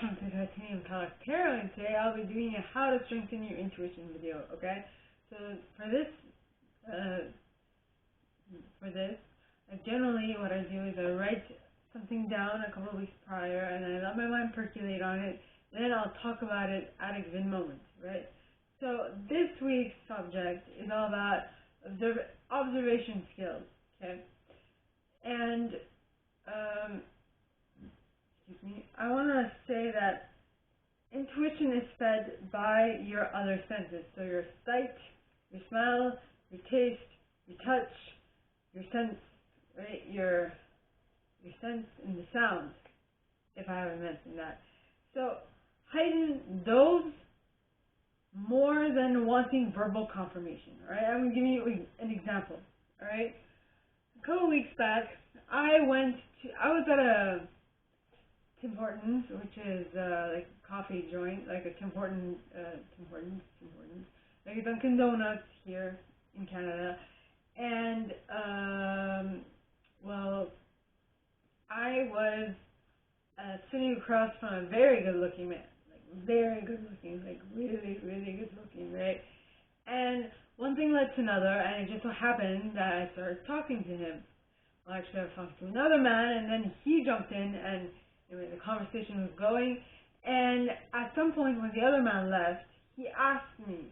welcome to the Titanium Talk Tarot, and today I'll be doing a how to strengthen your intuition video, okay? So for this, generally what I do is I write something down a couple of weeks prior and I let my mind percolate on it, and then I'll talk about it at a given moment, right? So this week's subject is all about observation skills, okay? And I want to say that intuition is fed by your other senses. So your sight, your smell, your taste, your touch, your sense, right? Your sense in the sound, if I haven't mentioned that. So heighten those more than wanting verbal confirmation. All right, I'm going to give you an example. All right, a couple weeks back, I was at a Tim Hortons, which is like a coffee joint, like a Tim Hortons, like a Dunkin' Donuts here in Canada, and I was sitting across from a very good-looking man, like very good-looking, like really, really good-looking, right? And one thing led to another, and it just so happened that I started talking to him. Well, actually, I was talking to another man, and then he jumped in, and the conversation was going, and at some point when the other man left, he asked me,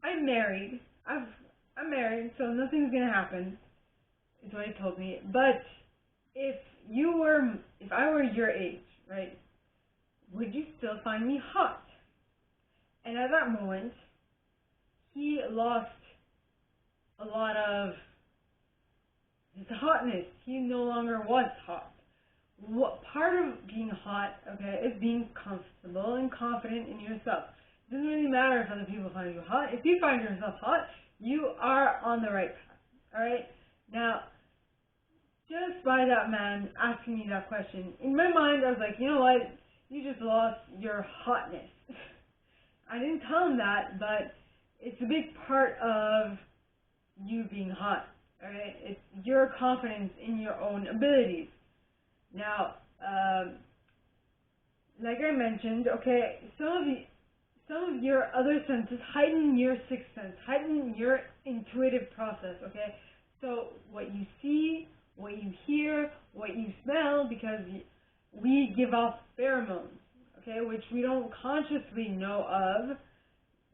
I'm married, so nothing's gonna happen, is what he told me, but if I were your age, right, would you still find me hot? And at that moment, he lost a lot of his hotness. He no longer was hot. What part of being hot, okay, is being comfortable and confident in yourself. It doesn't really matter if other people find you hot. If you find yourself hot, you are on the right path. Alright? Now, just by that man asking me that question, in my mind I was like, you know what? You just lost your hotness. I didn't tell him that, but it's a big part of you being hot. Alright? It's your confidence in your own abilities. Now, like I mentioned, okay, some of your other senses heighten your sixth sense, heighten your intuitive process, okay? So what you see, what you hear, what you smell, because we give off pheromones, okay, which we don't consciously know of.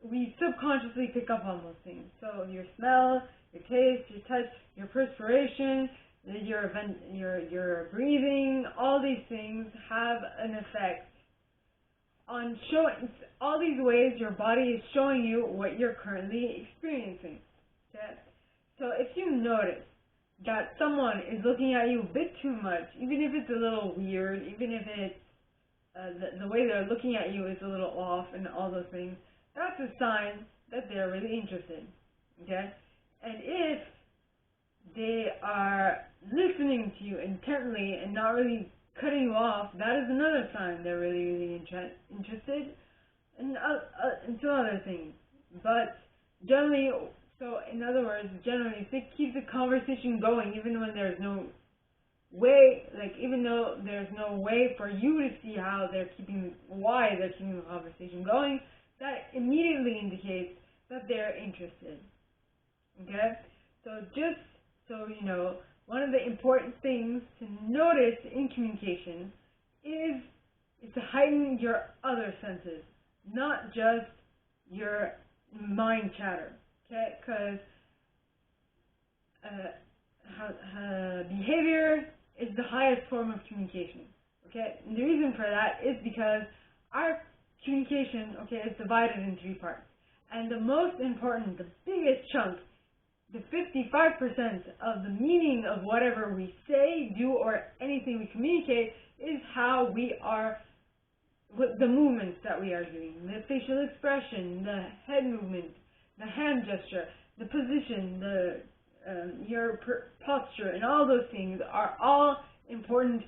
We subconsciously pick up on those things. So your smell, your taste, your touch, your perspiration, your breathing, all these things have an effect on showing, all these ways your body is showing you what you're currently experiencing. Okay? So if you notice that someone is looking at you a bit too much, even if it's a little weird, even if it's the way they're looking at you is a little off and all those things, that's a sign that they're really interested. Okay? And if they are listening to you intently and not really cutting you off, that is another sign they're really, really interested in some other things. But generally, so in other words, generally, if they keep the conversation going, even when there's no way, like even though there's no way for you to see why they're keeping the conversation going, that immediately indicates that they're interested. Okay? So just so you know, one of the important things to notice in communication is to heighten your other senses, not just your mind chatter, okay? Because behavior is the highest form of communication, okay? And the reason for that is because our communication, okay, is divided in three parts. And the most important, the biggest chunk, the 55% of the meaning of whatever we say, do, or anything we communicate is how we are, with the movements that we are doing, the facial expression, the head movement, the hand gesture, the position, your posture, and all those things are all important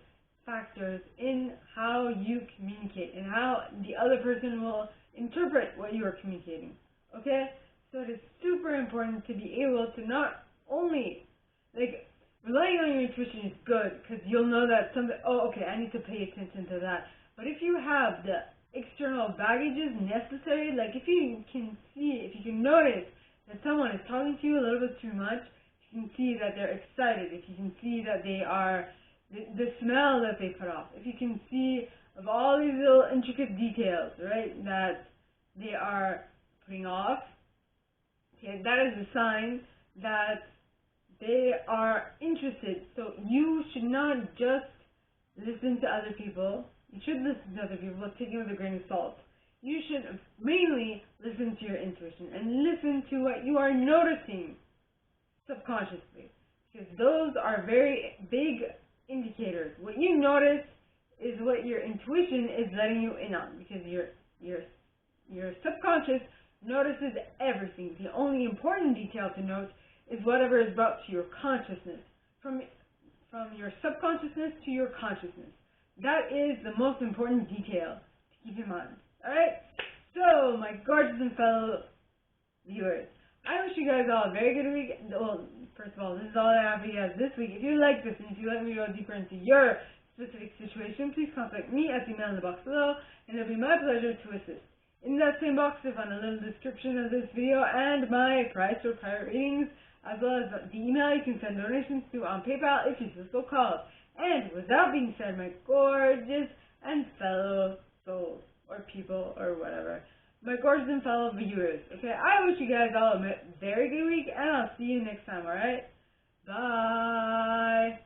factors in how you communicate and how the other person will interpret what you are communicating. Okay? So it is super important to be able to not only, like, relying on your intuition is good because you'll know that okay, I need to pay attention to that. But if you have the external baggages necessary, like if you can notice that someone is talking to you a little bit too much, if you can see that they're excited, if you can see that they are, the smell that they put off, if you can see of all these little intricate details, right, that they are putting off, okay, that is a sign that they are interested. So you should not just listen to other people. You should listen to other people, but take it with a grain of salt. You should mainly listen to your intuition and listen to what you are noticing subconsciously, because those are very big indicators. What you notice is what your intuition is letting you in on, because your subconscious notices everything. The only important detail to note is whatever is brought to your consciousness, from your subconsciousness to your consciousness. That is the most important detail to keep in mind. Alright? So, my gorgeous and fellow viewers, I wish you guys all a very good week. Well, first of all, this is all I have for you guys this week. If you like this and if you let me go deeper into your specific situation, please contact me at the email in the box below, and it'll be my pleasure to assist. In that same box, you'll find a little description of this video and my price for private readings, as well as the email you can send donations to on PayPal if you feel so called. And with that being said, my gorgeous and fellow souls, or people, or whatever, my gorgeous and fellow viewers, okay, I wish you guys all a very good week, and I'll see you next time, alright? Bye!